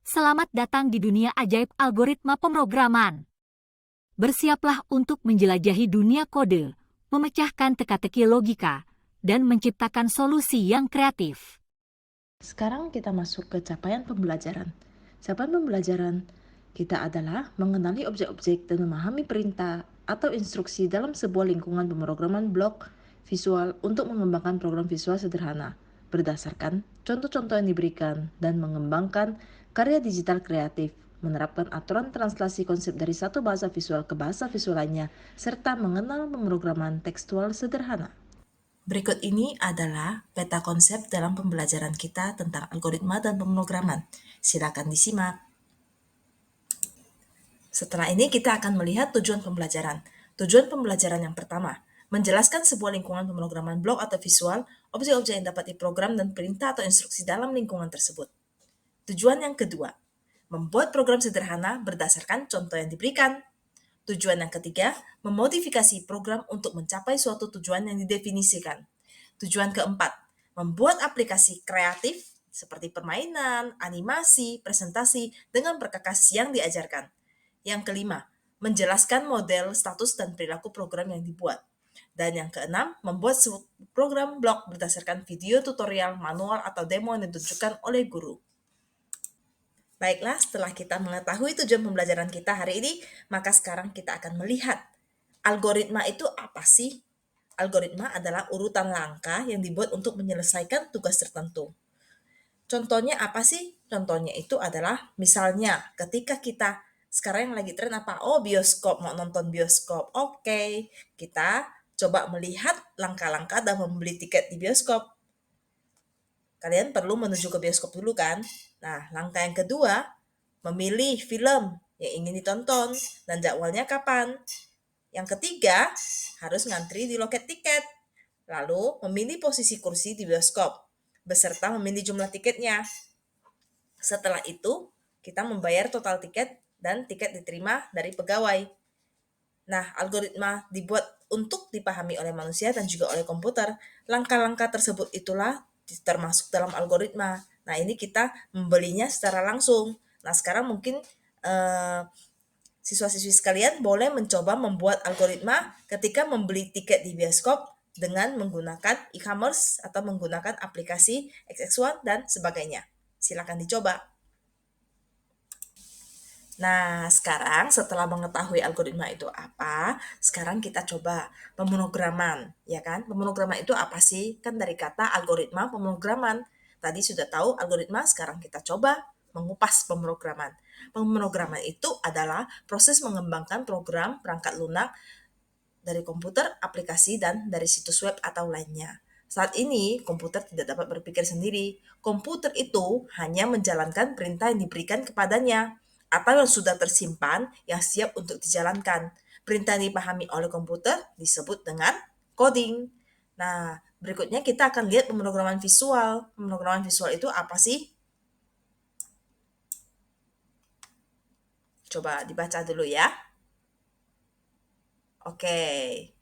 Selamat datang di dunia ajaib algoritma pemrograman. Bersiaplah untuk menjelajahi dunia kode, memecahkan teka-teki logika, dan menciptakan solusi yang kreatif. Sekarang kita masuk ke capaian pembelajaran. Capaian pembelajaran kita adalah mengenali objek-objek dan memahami perintah atau instruksi dalam sebuah lingkungan pemrograman blok visual untuk mengembangkan program visual sederhana berdasarkan contoh-contoh yang diberikan dan mengembangkan karya digital kreatif, menerapkan aturan translasi konsep dari satu bahasa visual ke bahasa visual lainnya, serta mengenal pemrograman tekstual sederhana. Berikut ini adalah peta konsep dalam pembelajaran kita tentang algoritma dan pemrograman. Silakan disimak. Setelah ini kita akan melihat tujuan pembelajaran. Tujuan pembelajaran yang pertama, menjelaskan sebuah lingkungan pemrograman blok atau visual, objek-objek yang dapat diprogram dan perintah atau instruksi dalam lingkungan tersebut. Tujuan yang kedua, membuat program sederhana berdasarkan contoh yang diberikan. Tujuan yang ketiga, memodifikasi program untuk mencapai suatu tujuan yang didefinisikan. Tujuan keempat, membuat aplikasi kreatif seperti permainan, animasi, presentasi dengan perkakas yang diajarkan. Yang kelima, menjelaskan model, status, dan perilaku program yang dibuat. Dan yang keenam, membuat program blog berdasarkan video tutorial, manual, atau demo yang ditunjukkan oleh guru. Baiklah, setelah kita mengetahui tujuan pembelajaran kita hari ini, maka sekarang kita akan melihat algoritma itu apa sih? Algoritma adalah urutan langkah yang dibuat untuk menyelesaikan tugas tertentu. Contohnya apa sih? Contohnya itu adalah misalnya ketika kita sekarang yang lagi tren apa? Oh, bioskop, mau nonton bioskop. Oke, kita coba melihat langkah-langkah dan membeli tiket di bioskop. Kalian perlu menuju ke bioskop dulu kan? Nah, langkah yang kedua, memilih film yang ingin ditonton dan jadwalnya kapan. Yang ketiga, harus ngantri di loket tiket. Lalu, memilih posisi kursi di bioskop, beserta memilih jumlah tiketnya. Setelah itu, kita membayar total tiket dan tiket diterima dari pegawai. Nah, algoritma dibuat untuk dipahami oleh manusia dan juga oleh komputer. Langkah-langkah tersebut itulah termasuk dalam algoritma. Nah, ini kita membelinya secara langsung. Nah, sekarang mungkin eh, siswa-siswi sekalian boleh mencoba membuat algoritma ketika membeli tiket di bioskop dengan menggunakan e-commerce atau menggunakan aplikasi XX1 dan sebagainya. Silakan dicoba. Nah, sekarang setelah mengetahui algoritma itu apa, sekarang kita coba pemrograman, ya kan? Pemrograman itu apa sih? Kan dari kata algoritma pemrograman. Tadi sudah tahu algoritma, sekarang kita coba mengupas pemrograman. Pemrograman itu adalah proses mengembangkan program perangkat lunak dari komputer, aplikasi, dan dari situs web atau lainnya. Saat ini, komputer tidak dapat berpikir sendiri. Komputer itu hanya menjalankan perintah yang diberikan kepadanya atau yang sudah tersimpan yang siap untuk dijalankan. Perintah yang dipahami oleh komputer disebut dengan coding. Nah, berikutnya kita akan lihat pemrograman visual. Pemrograman visual itu apa sih? Coba dibaca dulu ya. Oke.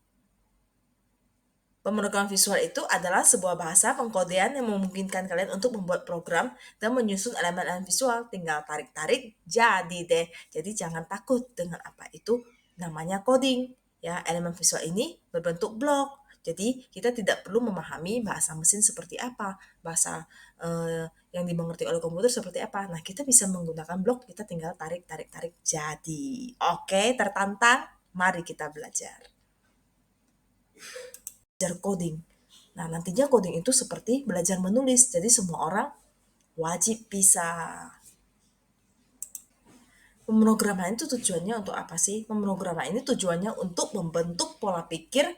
Pemrograman visual itu adalah sebuah bahasa pengkodean yang memungkinkan kalian untuk membuat program dan menyusun elemen-elemen visual. Tinggal tarik-tarik, jadi deh. Jadi jangan takut dengan apa itu namanya coding. Ya, elemen visual ini berbentuk blok. Jadi kita tidak perlu memahami bahasa mesin seperti apa, bahasa yang dimengerti oleh komputer seperti apa. Nah, kita bisa menggunakan blok, kita tinggal tarik-tarik-tarik jadi. Oke, tertantang? Mari kita belajar coding. Nah, nantinya coding itu seperti belajar menulis, jadi semua orang wajib bisa. Pemrograman itu tujuannya untuk apa sih? Pemrograman ini tujuannya untuk membentuk pola pikir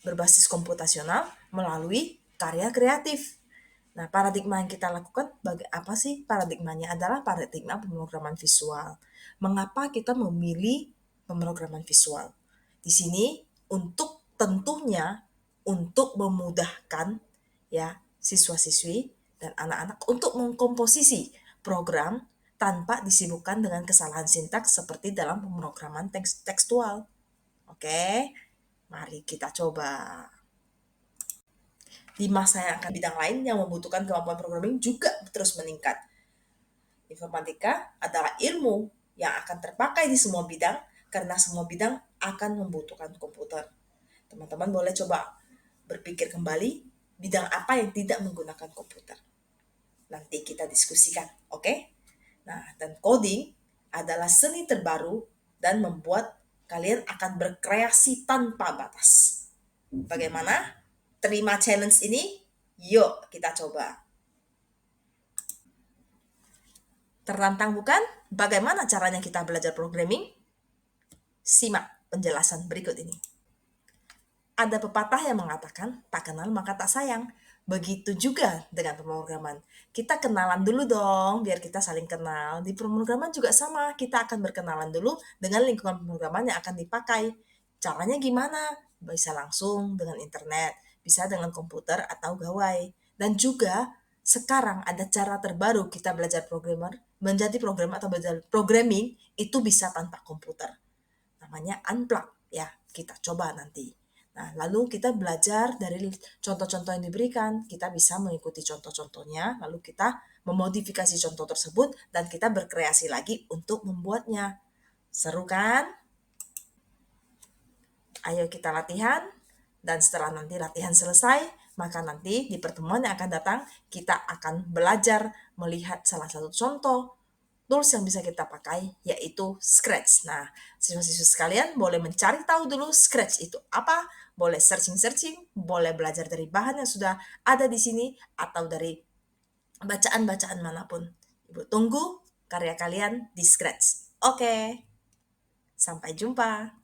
berbasis komputasional melalui karya kreatif. Nah, paradigma yang kita lakukan apa sih? Paradigmanya adalah paradigma pemrograman visual. Mengapa kita memilih pemrograman visual? Di sini untuk tentunya untuk memudahkan ya siswa-siswi dan anak-anak untuk mengkomposisi program tanpa disibukkan dengan kesalahan sintaks seperti dalam pemrograman tekstual. Oke, mari kita coba. Di masa yang akan bidang lain yang membutuhkan kemampuan programming juga terus meningkat. Informatika adalah ilmu yang akan terpakai di semua bidang karena semua bidang akan membutuhkan komputer. Teman-teman boleh coba berpikir kembali bidang apa yang tidak menggunakan komputer. Nanti kita diskusikan, oke? Nah, dan coding adalah seni terbaru dan membuat kalian akan berkreasi tanpa batas. Bagaimana? Terima challenge ini? Yuk kita coba. Tertantang bukan? Bagaimana caranya kita belajar programming? Simak penjelasan berikut ini. Ada pepatah yang mengatakan, tak kenal maka tak sayang. Begitu juga dengan pemrograman. Kita kenalan dulu dong, biar kita saling kenal. Di pemrograman juga sama, kita akan berkenalan dulu dengan lingkungan pemrograman yang akan dipakai. Caranya gimana? Bisa langsung dengan internet, bisa dengan komputer atau gawai. Dan juga sekarang ada cara terbaru kita belajar programmer, menjadi programmer atau belajar programming, itu bisa tanpa komputer. Namanya unplug ya, kita coba nanti. Nah, lalu kita belajar dari contoh-contoh yang diberikan, kita bisa mengikuti contoh-contohnya, lalu kita memodifikasi contoh tersebut, dan kita berkreasi lagi untuk membuatnya. Seru kan? Ayo kita latihan, dan setelah nanti latihan selesai, maka nanti di pertemuan yang akan datang, kita akan belajar melihat salah satu contoh tools yang bisa kita pakai, yaitu Scratch. Nah, siswa-siswa sekalian boleh mencari tahu dulu Scratch itu apa, boleh searching-searching, boleh belajar dari bahan yang sudah ada di sini, atau dari bacaan-bacaan manapun. Ibu tunggu karya kalian di Scratch. Oke, sampai jumpa.